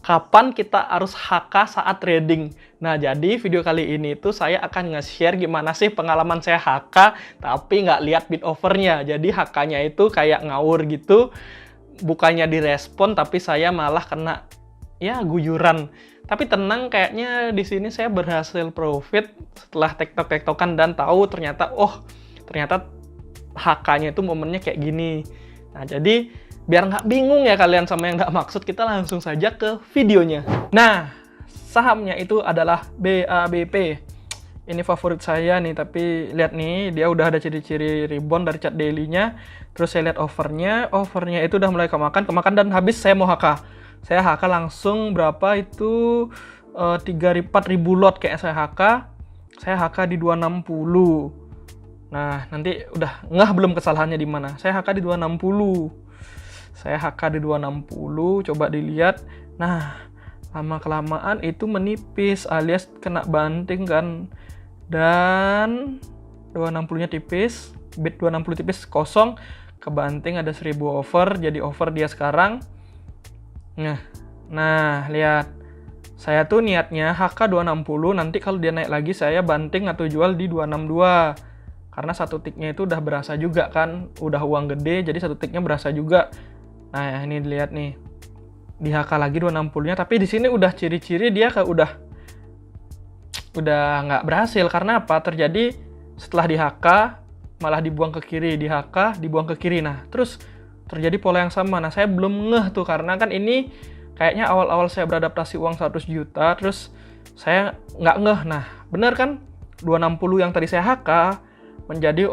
kapan kita harus HK saat trading. Nah, jadi video kali ini tuh saya akan nge-share gimana sih pengalaman saya HK tapi nggak lihat bid offernya. Jadi HK-nya itu kayak ngawur gitu, bukannya direspon tapi saya malah kena ya guyuran. Tapi tenang, kayaknya di sini saya berhasil profit setelah tektok-tektokan dan tahu ternyata ternyata HK-nya itu momennya kayak gini. Nah, jadi biar nggak bingung ya kalian sama yang nggak maksud, kita langsung saja ke videonya. Nah, sahamnya itu adalah BABP. Ini favorit saya nih, tapi lihat nih, dia udah ada ciri-ciri rebound dari chart daily-nya. Terus saya lihat overnya itu udah mulai kemakan dan habis saya mau HK. Saya HK langsung berapa itu 4.000 lot kayak saya HK. Saya HK di 260. Nah, nanti udah ngeh belum kesalahannya di mana. Saya HK di 260. Saya HK di 260, coba dilihat. Nah, lama-kelamaan itu menipis alias kena banting kan. Dan 260-nya tipis, bid 260 tipis kosong, kebanting ada 1000 over, jadi over dia sekarang. Nah, lihat. Saya tuh niatnya HK 260, nanti kalau dia naik lagi saya banting atau jual di 262. Karena satu tiknya itu udah berasa juga kan, udah uang gede, jadi satu tiknya berasa juga. Nah, ini dilihat nih. Di HK lagi 260-nya, tapi di sini udah ciri-ciri dia udah nggak berhasil. Karena apa? Terjadi setelah di HK malah dibuang ke kiri, di HK dibuang ke kiri. Nah, terus terjadi pola yang sama. Nah, saya belum ngeh tuh karena kan ini kayaknya awal-awal saya beradaptasi uang 100 juta, terus saya nggak ngeh. Nah, bener kan? 260 yang tadi saya HK menjadi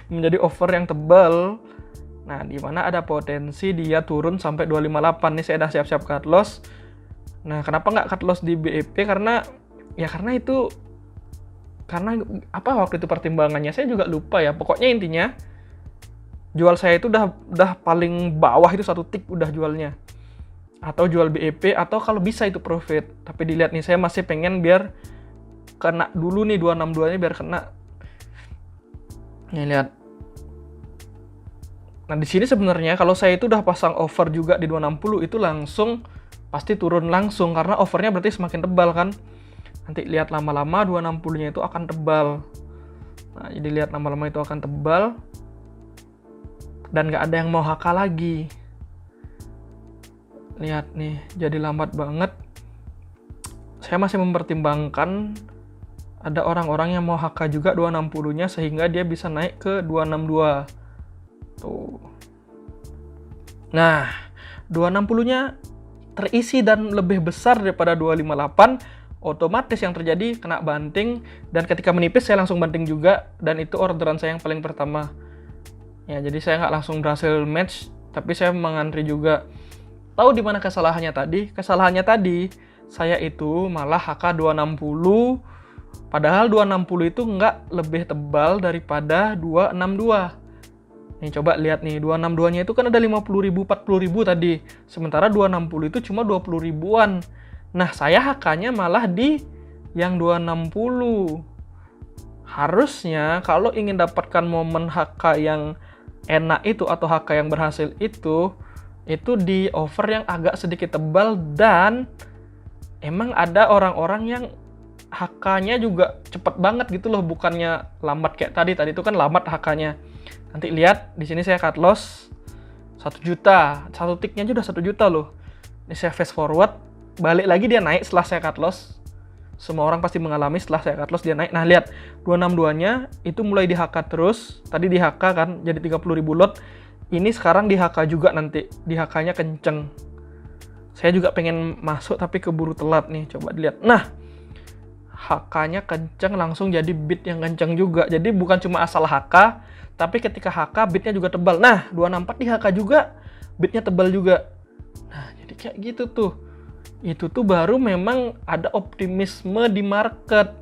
menjadi over yang tebal. Nah, di mana ada potensi dia turun sampai 258. Nih saya udah siap-siap cut loss. Nah, kenapa nggak cut loss di BEP? Karena apa waktu itu pertimbangannya saya juga lupa ya. Pokoknya intinya jual saya itu udah paling bawah itu satu tick udah jualnya. Atau jual BEP atau kalau bisa itu profit. Tapi dilihat nih, saya masih pengen biar kena dulu nih 262-nya biar kena. Nih lihat. Nah, di sini sebenarnya kalau saya itu udah pasang over juga di 260 itu langsung pasti turun langsung karena overnya berarti semakin tebal kan. Nanti lihat lama-lama 260-nya itu akan tebal. Nah, jadi lihat lama-lama itu akan tebal dan nggak ada yang mau HK lagi. Lihat nih, jadi lambat banget. Saya masih mempertimbangkan ada orang-orang yang mau HK juga 260-nya sehingga dia bisa naik ke 262. Tuh. Nah, 260-nya terisi dan lebih besar daripada 258, otomatis yang terjadi kena banting, dan ketika menipis saya langsung banting juga, dan itu orderan saya yang paling pertama. Ya, jadi saya nggak langsung berhasil match, tapi saya mengantri juga. Tahu di mana kesalahannya tadi? Kesalahannya tadi saya itu malah HK 260, padahal 260 itu nggak lebih tebal daripada 262. Nih coba lihat nih, 262-nya itu kan ada 50.000, 40.000 tadi. Sementara 260 itu cuma 20 ribuan. Nah, saya HK-nya malah di yang 260. Harusnya kalau ingin dapatkan momen HK yang enak itu atau HK yang berhasil itu di over yang agak sedikit tebal, dan emang ada orang-orang yang HK-nya juga cepet banget gitu loh, bukannya lambat kayak tadi. Tadi itu kan lambat HK-nya. Nanti lihat di sini saya cut loss 1 juta. Satu ticknya aja udah 1 juta loh. Ini saya fast forward, balik lagi dia naik setelah saya cut loss. Semua orang pasti mengalami setelah saya cut loss dia naik. Nah, lihat 262-nya itu mulai di HK terus. Tadi di HK kan jadi 30.000 lot. Ini sekarang di HK juga, nanti di HK-nya kenceng. Saya juga pengen masuk tapi keburu telat nih. Coba dilihat. Nah, HK-nya kenceng langsung jadi bid yang kenceng juga. Jadi bukan cuma asal HK, tapi ketika HK bidnya juga tebal. Nah, 264 di HK juga bidnya tebal juga. Nah, jadi kayak gitu tuh. Itu tuh baru memang ada optimisme di market.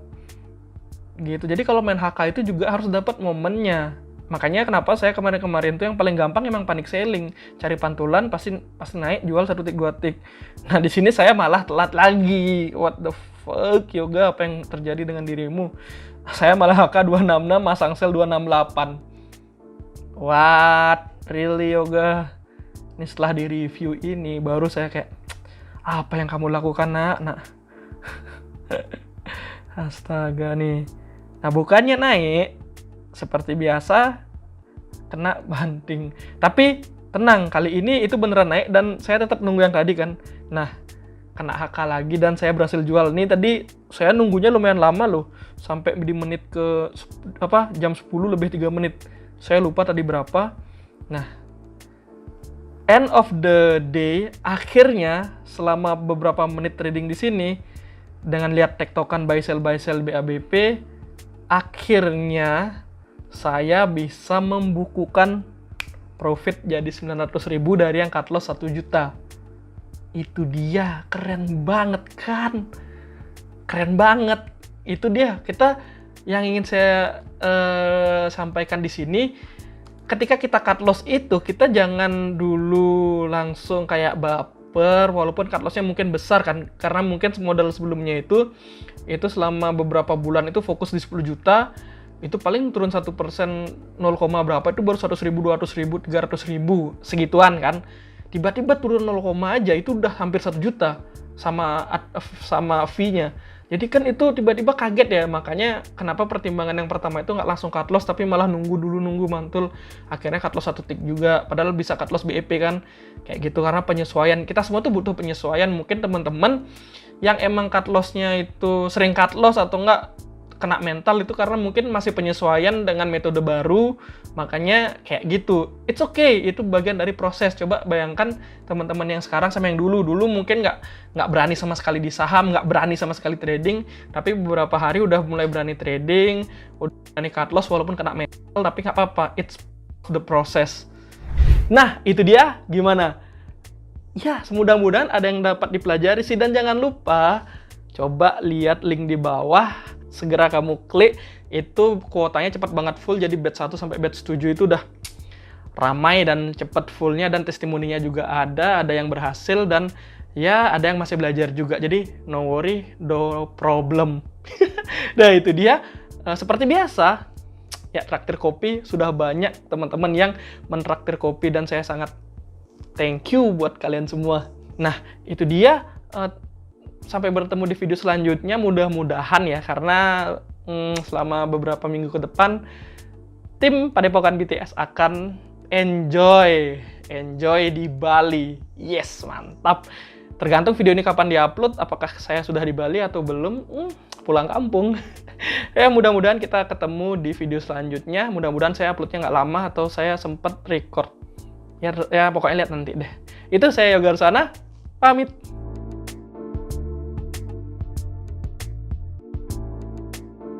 Gitu. Jadi kalau main HK itu juga harus dapat momennya. Makanya kenapa saya kemarin-kemarin tuh yang paling gampang emang panic selling. Cari pantulan pasti naik, jual 1 tick 2 tick. Nah, di sini saya malah telat lagi. What the fuck, Yoga, apa yang terjadi dengan dirimu? Saya malah HK 266, masang sell 268. What? Really, Yoga? Ini setelah di review ini baru saya kayak, apa yang kamu lakukan nak? Astaga nih. Nah, bukannya naik seperti biasa, kena banting. Tapi tenang, kali ini itu beneran naik dan saya tetap nunggu yang tadi kan. Nah, kena HK lagi dan saya berhasil jual. Nih tadi saya nunggunya lumayan lama loh, sampai di menit ke jam 10 lebih 3 menit. Saya lupa tadi berapa. Nah, end of the day, akhirnya selama beberapa menit trading di sini dengan lihat tektokan buy sell BABP, akhirnya saya bisa membukukan profit jadi 900.000 dari yang cut loss 1 juta. Itu dia, keren banget kan? Keren banget. Itu dia, kita yang ingin saya sampaikan di sini, ketika kita cut loss itu, kita jangan dulu langsung kayak baper, walaupun cut lossnya mungkin besar kan, karena mungkin modal sebelumnya itu selama beberapa bulan itu fokus di 10 juta, itu paling turun 1%, 0, berapa itu baru 100.000, 200.000, 300.000, segituan kan. Tiba-tiba turun 0, aja itu udah hampir 1 juta sama fee-nya. Jadi kan itu tiba-tiba kaget ya, makanya kenapa pertimbangan yang pertama itu nggak langsung cut loss, tapi malah nunggu mantul. Akhirnya cut loss 1 tick juga, padahal bisa cut loss BEP kan. Kayak gitu, karena penyesuaian. Kita semua tuh butuh penyesuaian. Mungkin teman-teman yang emang cut loss-nya itu sering cut loss atau nggak kena mental itu karena mungkin masih penyesuaian dengan metode baru, makanya kayak gitu. It's okay, itu bagian dari proses. Coba bayangkan teman-teman yang sekarang sama yang dulu mungkin nggak berani sama sekali di saham, nggak berani sama sekali trading, tapi beberapa hari udah mulai berani trading, udah berani cut loss walaupun kena mental, tapi nggak apa-apa, it's the process. Nah, itu dia, gimana? Ya, mudah-mudahan ada yang dapat dipelajari sih, dan jangan lupa coba lihat link di bawah, segera kamu klik, itu kuotanya cepat banget full, jadi batch 1 sampai batch 7 itu udah ramai dan cepat fullnya, dan testimoninya juga ada yang berhasil, dan ya ada yang masih belajar juga, jadi no worry, no problem. Nah itu dia, seperti biasa, ya traktir kopi, sudah banyak teman-teman yang mentraktir kopi, dan saya sangat thank you buat kalian semua. Nah itu dia, sampai bertemu di video selanjutnya, mudah-mudahan ya, karena selama beberapa minggu ke depan tim Padepokan BTS akan enjoy di Bali. Yes, mantap. Tergantung video ini kapan diupload, apakah saya sudah di Bali atau belum, pulang kampung. Ya mudah-mudahan kita ketemu di video selanjutnya. Mudah-mudahan saya uploadnya nggak lama atau saya sempat record. Ya pokoknya lihat nanti deh. Itu saya Yoga Rusana, pamit.